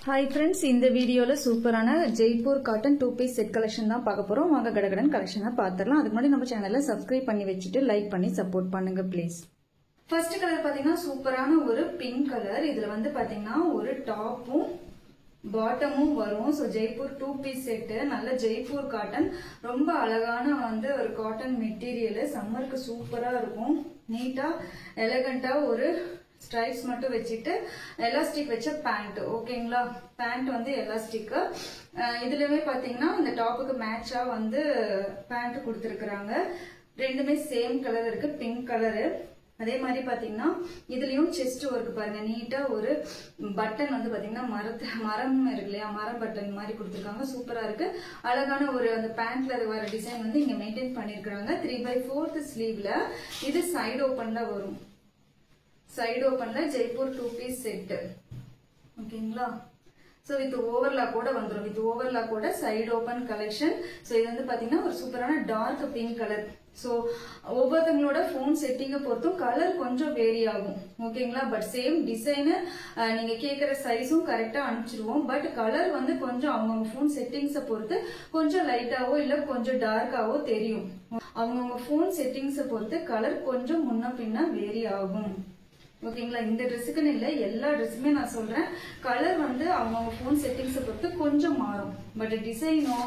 Hi friends, இந்த வீடியோல சூப்பரான Jaipur cotton 2 piece set collection தான் பார்க்க போறோம். வாங்க கடகடன் கலெக்ஷனை பார்த்துடலாம். அதுக்கு முன்னாடி நம்ம சேனலை சப்ஸ்கிரைப் பண்ணி வச்சுட்டு லைக் பண்ணி சப்போர்ட் பண்ணுங்க ப்ளீஸ். ஃபர்ஸ்ட் கலர் பாத்தீங்கன்னா சூப்பரான ஒரு பிங்க் கலர். இதுல வந்து பாத்தீங்கன்னா ஒரு டாப்பும் பாட்டமும் வரும். சோ ஜெய்ப்பூர் 2 பீஸ் செட், நல்ல ஜெய்ப்பூர் காட்டன், ரொம்ப அழகான வந்து ஒரு காட்டன் மெட்டீரியல், சம்மருக்கு சூப்பரா இருக்கும். நீட்டா எலகண்டா ஒரு ஸ்ட்ரைப்ஸ் மட்டும் வச்சுட்டு எலாஸ்டிக் வச்ச பேண்ட். ஓகேங்களா, பேண்ட் வந்து எலாஸ்டிக். இதுலயுமே பாத்தீங்கன்னா இந்த டாப்புக்கு மேட்சா வந்து பேண்ட் கொடுத்துருக்காங்க. ரெண்டுமே சேம் கலர் இருக்கு, பிங்க் கலரு. அதே மாதிரி பாத்தீங்கன்னா இதுலயும் செஸ்ட் ஒர்க் பாருங்க, நீட்டா ஒரு பட்டன் வந்து பாத்தீங்கன்னா மரம் இருக்கு இல்லையா, மரம் பட்டன் மாதிரி கொடுத்துருக்காங்க. சூப்பரா இருக்கு. அழகான ஒரு அந்த பேண்ட்ல வர டிசைன் வந்து இங்க மெயின்டைன் பண்ணிருக்காங்க. 3/4 ஸ்லீவ்ல இது சைடு ஓபன்ல வரும். சைடு ஓபன்ல ஜெய்ப்பூர் 2 பீஸ் செட். ஓகேங்களா, சோ வித் ஓவர்லாக் கூட வந்துடும். வித் ஓவர்லாக் கூட சைடு ஓபன் கலெக்ஷன். சோ இது வந்து பாத்தீங்கன்னா ஒரு சூப்பரான டார்க் பிங்க் கலர். சோ ஒவ்வொருத்தவங்களோட போன் செட்டிங்க பொறுத்தும் கலர் கொஞ்சம் வேரி ஆகும். ஓகேங்களா, பட் சேம் டிசைனு நீங்க கேட்கிற சைஸும் கரெக்டா அனுப்பிச்சிருவோம். பட் கலர் வந்து கொஞ்சம் அவங்கவுங்க போன் செட்டிங்ஸை பொறுத்து கொஞ்சம் லைட்டாவோ இல்ல கொஞ்சம் டார்க்காவோ தெரியும். அவங்கவுங்க போன் செட்டிங்ஸை பொறுத்து கலர் கொஞ்சம் முன்ன பின்ன வேரி ஆகும். ஓகேங்களா, இந்த ட்ரெஸ்ஸுக்குன்னு இல்லை, எல்லா ட்ரெஸ்ஸுமே நான் சொல்றேன். கலர் வந்து அவங்க போன் செட்டிங்ஸை பொறுத்து கொஞ்சம் மாறும். பட் டிசைனோ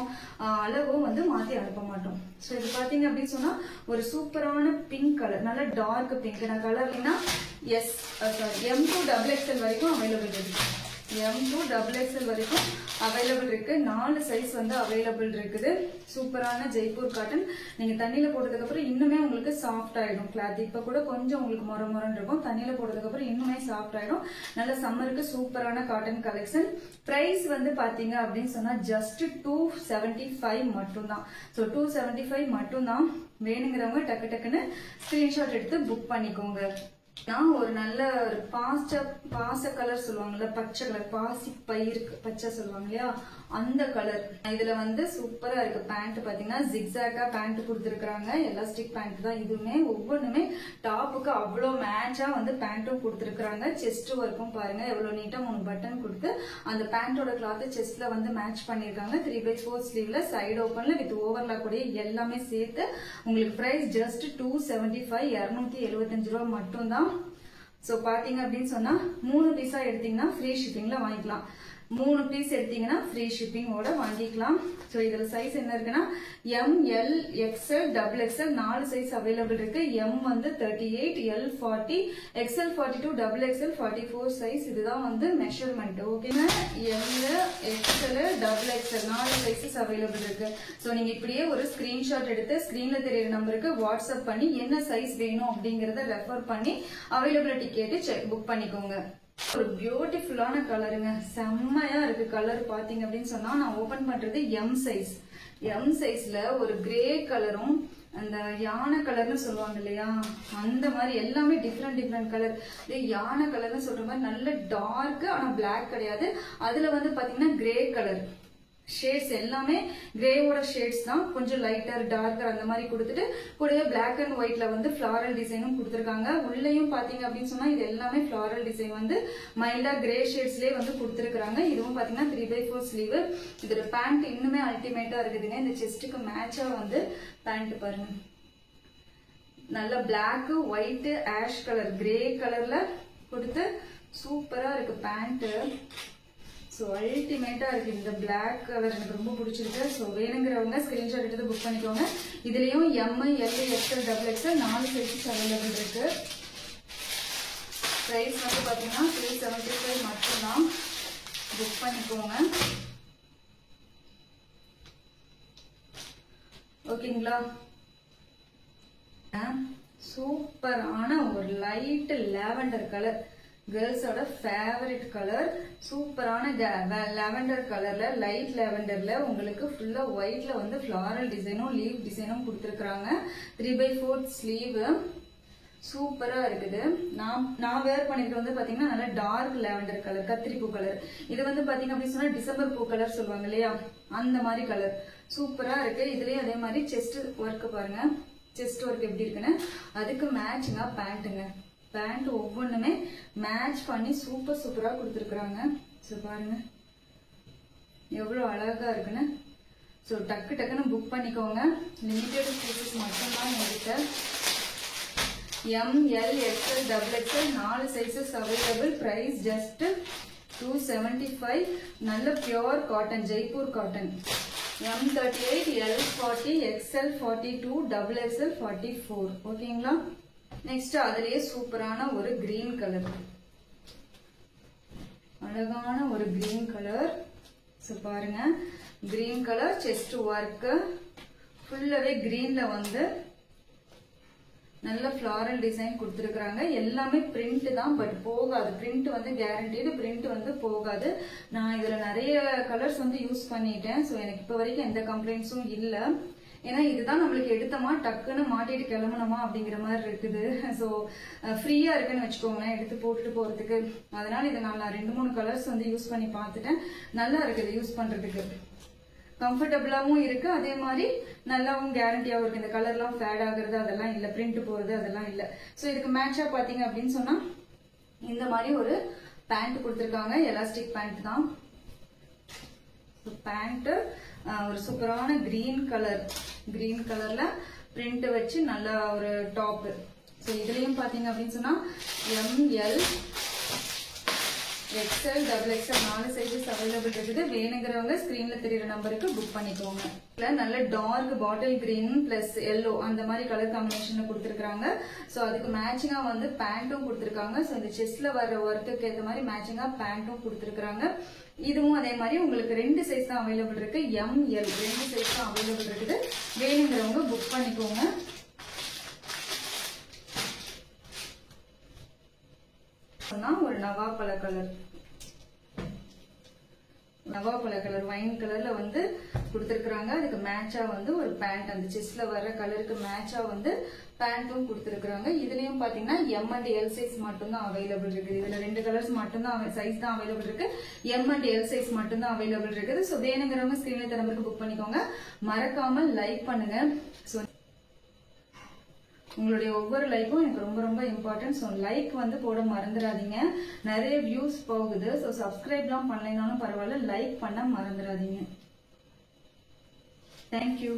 அளவோ வந்து மாத்தி அனுப்ப மாட்டோம். ஸோ இது பாத்தீங்க அப்படின்னு சொன்னா ஒரு சூப்பரான பிங்க் கலர், நல்ல டார்க் பிங்க். நான் கலர்லனா M2XXL வரைக்கும் அவைலபிள் இருக்கு. M2XXL வரைக்கும் அவைலபிள் இருக்கு. 4 சைஸ் வந்து அவைலபிள் இருக்குது. சூப்பரான ஜெய்ப்பூர் காட்டன். நீங்க தண்ணியில போட்டதுக்கு அப்புறம் இன்னுமே உங்களுக்கு சாஃப்ட் ஆயிடும் கிளாத். இப்ப கூட கொஞ்சம் உங்களுக்கு மொரன்னு இருக்கும், தண்ணியில போட்டதுக்கு அப்புறம் இன்னுமே சாஃப்ட் ஆயிடும். நல்ல சம்மருக்கு சூப்பரான காட்டன் கலெக்ஷன். பிரைஸ் வந்து பாத்தீங்க அப்படின்னு சொன்னா ஜஸ்ட் 275 மட்டும் தான். சோ 275 மட்டும் தான். வேணுங்கிறவங்க டக்கு டக்குன்னு ஸ்கிரீன்ஷாட் எடுத்து புக் பண்ணிக்கோங்க. நான் ஒரு நல்ல ஒரு பாச கலர் சொல்லுவாங்கல்ல, பச்சை கலர், பாசி பயிருக்கு பச்சை சொல்லுவாங்க இல்லையா, அந்த கலர். இதுல வந்து சூப்பரா இருக்கு. பேண்ட் பாத்தீங்கன்னா ஜிக்ஸாக்கா பேண்ட் கொடுத்துருக்காங்க. எலாஸ்டிக் பேண்ட் தான் இதுவுமே. ஒவ்வொன்றுமே டாப்புக்கு அவ்வளவு மேட்சா வந்து பேண்ட்டும் கொடுத்துருக்காங்க. செஸ்ட் ஒர்க்கும் பாருங்க எவ்வளவு நீட்டா 3 பட்டன் கொடுத்து அந்த பேண்டோட கிளாத் செஸ்ட்ல வந்து மேட்ச் பண்ணிருக்காங்க. 3/4 ஸ்லீவ்ல சைடு ஓபன்ல வித் ஓவர்லாக் கூட எல்லாமே சேர்த்து உங்களுக்கு பிரைஸ் ஜஸ்ட் 275, 275 ரூபாய் மட்டும் தான். சோ பாத்தீங்க அப்படின்னு சொன்னா 3 பீஸா எடுத்தீங்கன்னா ஃப்ரீ ஷிப்பிங்ல வாங்கிக்கலாம். 3 பீஸ் எடுத்தீங்கன்னா ஃப்ரீ ஷிப்பிங்கோட வாங்கிக்கலாம். சோ இதுல சைஸ் என்ன இருக்குன்னா M, L, XL, XXL 4 size available இருக்கு. M வந்து 38, L 40, XL 42, XXL 44 சைஸ். இதுதான் வந்து மெஷர்மெண்ட். ஓகேங்க, M, XL, XXL 4 sizes available இருக்கு. சோ நீங்க இப்படியே ஒரு ஸ்கிரீன்ஷாட் எடுத்து ஸ்கிரீன்ல தெரியுற நம்பருக்கு வாட்ஸ்அப் பண்ணி என்ன சைஸ் வேணும் அப்படிங்கறத ரெஃபர் பண்ணி அவைலபிலிட்டி கேட்டு புக் பண்ணிக்கோங்க. ஒரு பியூட்டிஃபுல்லான கலருங்க, செம்மையா இருக்கு கலர். பாத்தீங்க அப்படின்னு சொன்னா நான் ஓபன் பண்றது M சைஸ். M சைஸ்ல ஒரு கிரே கலரும் அந்த யானை கலர்னு சொல்லுவாங்க இல்லையா, அந்த மாதிரி எல்லாமே டிஃப்ரெண்ட் கலர். யானை கலர்னு சொல்ற மாதிரி நல்ல டார்க், ஆனா பிளாக் கிடையாது. அதுல வந்து பாத்தீங்கன்னா கிரே கலர் ஷேட்ஸ் எல்லாமே கிரேவோட ஷேட்ஸ் தான். கொஞ்சம் லைட்டர் டார்க்கர் அந்த மாதிரி கொடுத்துட்டு கூடவே பிளாக் அண்ட் ஒயிட்ல வந்து ஃபிளாரல் டிசைனும் கொடுத்துருக்காங்க. உள்ளேயும் பாத்தீங்க அப்படின்னு சொன்னா இது எல்லாமே ஃபிளாரல் டிசைன் வந்து மைல்டா கிரே ஷேட்ஸ்லயே வந்து கொடுத்துருக்காங்க. இதுவும் பாத்தீங்கன்னா 3/4 ஸ்லீவ். இதோட பேண்ட் இன்னுமே அல்டிமேட்டா இருக்குதுங்க. இந்த செஸ்டுக்கு மேட்சா வந்து பேண்ட் பாருங்க, நல்ல black, white, ash colour, grey கலர்ல கொடுத்து சூப்பரா இருக்கு பேண்ட். சோ அல்டிமேட்டா இருக்கு. இந்த பிளாக் கலர் எனக்கு ரொம்ப பிடிச்சிருக்கு. சோ வேணுங்கிறவங்க ஸ்கிரீன்ஷாட் எடுத்து புக் பண்ணிக்கோங்க. இதுலயும் M, L, XL, XXL 4 sizes available இருக்கு. பிரைஸ் வந்து பாத்தீங்கன்னா 375 மட்டும் தான். புக் பண்ணிக்கோங்க. ஓகேங்களா, சூப்பரான ஒரு லைட் லாவெண்டர் கலர், கேர்ள்ஸோட ஃபேவரட் கலர். சூப்பரான லாவெண்டர் கலர்ல, லைட் லாவெண்டர்ல உங்களுக்கு ஃபுல்லா ஒயிட்ல வந்து ஃபிளாரல் டிசைனும் லீவ் டிசைனும் கொடுத்துருக்காங்க. 3/4 ஸ்லீவ் சூப்பரா இருக்குது. நான் வேர் பண்ணிட்டு வந்து பாத்தீங்கன்னா நல்ல டார்க் லாவெண்டர் கலர், கத்திரிப்பூ கலர். இது வந்து பாத்தீங்க அப்படின்னு சொன்னா டிசம்பர் பூ கலர் சொல்லுவாங்க இல்லையா, அந்த மாதிரி கலர் சூப்பரா இருக்கு. இதுலயே அதே மாதிரி செஸ்ட் ஒர்க் பாருங்க, செஸ்ட் ஒர்க் எப்படி இருக்குன்னு அதுக்கு மேட்சிங்கா பேண்ட்டுங்க. பேண்ட் ஒவ்வொன்றுமே மேட்ச் பண்ணி சூப்பரா கொடுத்துருக்காங்க. சோ பாருங்க, எவ்வளவு அழகா இருக்குன்னு. ஸோ டக்கு டக்குன்னு புக் பண்ணிக்கோங்க. லிமிடெட் பீசஸ் மட்டும்தான் என்கிட்ட. ML XL XXL 4 sizes available. Price just 275. நல்ல pure cotton, Jaipur cotton. M38, L40, XL42, XXL 44. ஓகேங்களா? நெக்ஸ்ட் அதுலயே சூப்பரான ஒரு கிரீன் கலர், அழகான ஒரு கிரீன் கலர். ஸோ பாருங்க, கிரீன் கலர் செஸ்ட் ஒர்க் ஃபுல்லாவே கிரீன்ல வந்து நல்ல ஃபிளாரல் டிசைன் கொடுத்துருக்காங்க. எல்லாமே பிரிண்ட் தான், பட் போகாது. பிரிண்ட் வந்து கேரண்டீடு, பிரிண்ட் வந்து போகாது. நான் இதுல நிறைய கலர்ஸ் வந்து யூஸ் பண்ணிட்டேன். ஸோ எனக்கு இப்ப வரைக்கும் எந்த கம்ப்ளைண்ட்ஸும் இல்ல. ஏன்னா இதுதான் நம்மளுக்கு எடுத்தமா டக்குன்னு மாட்டிட்டு கிளம்பணுமா அப்படிங்கிற மாதிரி இருக்குது. ஸோ ஃப்ரீயா இருக்குன்னு வச்சுக்கோங்களேன் எடுத்து போட்டுட்டு போறதுக்கு. அதனால இதை நான் 2-3 கலர்ஸ் வந்து யூஸ் பண்ணி பார்த்துட்டேன். நல்லா இருக்குது யூஸ் பண்றதுக்கு, கம்ஃபர்டபுளாவும் இருக்கு, அதே மாதிரி நல்லாவும் கேரண்டியாவும் இருக்கு. இந்த கலர்லாம் ஃபேட் ஆகுறது அதெல்லாம் இல்ல, பிரிண்ட் போறது அதெல்லாம் இல்ல. ஸோ இதுக்கு மேட்சா பாத்தீங்க அப்படின்னு சொன்னா இந்த மாதிரி ஒரு பேண்ட் கொடுத்துருக்காங்க. எலாஸ்டிக் பேண்ட் தான். பேண்ட் ஒரு சூப்பரான கிரீன் கலர், கிரீன் கலர்ல பிரிண்ட் வச்சு நல்ல ஒரு டாப். ஸோ இதுலயும் பாத்தீங்க அப்படின்னு சொன்னா ML XL XXL 4 sizes available இருக்குது. வேணுங்கிறவங்க ஸ்கிரீன்ல தெரியுற நம்பருக்கு புக் பண்ணிக்கோங்க. நல்ல dark bottle green plus yellow அந்த மாதிரி கலர் காம்பினேஷன்ல கொடுத்துருக்காங்க. ஸோ அதுக்கு மேட்சிங்கா வந்து பேண்ட்டும் கொடுத்துருக்காங்க. ஸோ இந்த செஸ்ட்ல வர்ற ஒர்க்குக்கு ஏற்ற மாதிரி மேட்சிங்கா பேண்ட்டும் கொடுத்துருக்காங்க. இதுவும் அதே மாதிரி உங்களுக்கு 2 சைஸ் தான் அவைலபிள் இருக்கு. ML 2 சைஸ் தான் அவைலபிள் இருக்குது. வேணுங்கிறவங்க புக் பண்ணிக்கோங்க. ஒரு நவாப்பழ கலர், நவாப்பழ கலர் வைன் கலர்ல வந்து கொடுத்திருக்காங்க. அதுக்கு மேட்சா வந்து ஒரு பேண்ட், அந்த செஸ்ட்ல வர்ற கலருக்கு மேட்சா வந்து பேண்ட்டும் கொடுத்திருக்காங்க. இதுலயும் பாத்தீங்கன்னா M and L சைஸ் மட்டும் தான் அவைலபிள் இருக்குது. இதுல 2 கலர்ஸ் மட்டும் தான் சைஸ் தான் அவைலபிள் இருக்கு. M and L சைஸ் மட்டும் தான் அவைலபிள் இருக்குது. சோ வேணுங்கிறவங்க ஸ்கிரீன்ல தர நம்பருக்கு புக் பண்ணிக்கோங்க. மறக்காம லைக் பண்ணுங்க. சோ உங்களுடைய ஒவ்வொரு லைக்கும் எனக்கு ரொம்ப ரொம்ப இம்பார்ட்டன்ட். ஸோ லைக் வந்து போட மறந்துடாதீங்க. நிறைய வியூஸ் போகுது. ஸோ சப்ஸ்கிரைப்லாம் பண்ணலைனாலும் பரவாயில்ல, லைக் பண்ண மறந்துடாதீங்க. தேங்க்யூ.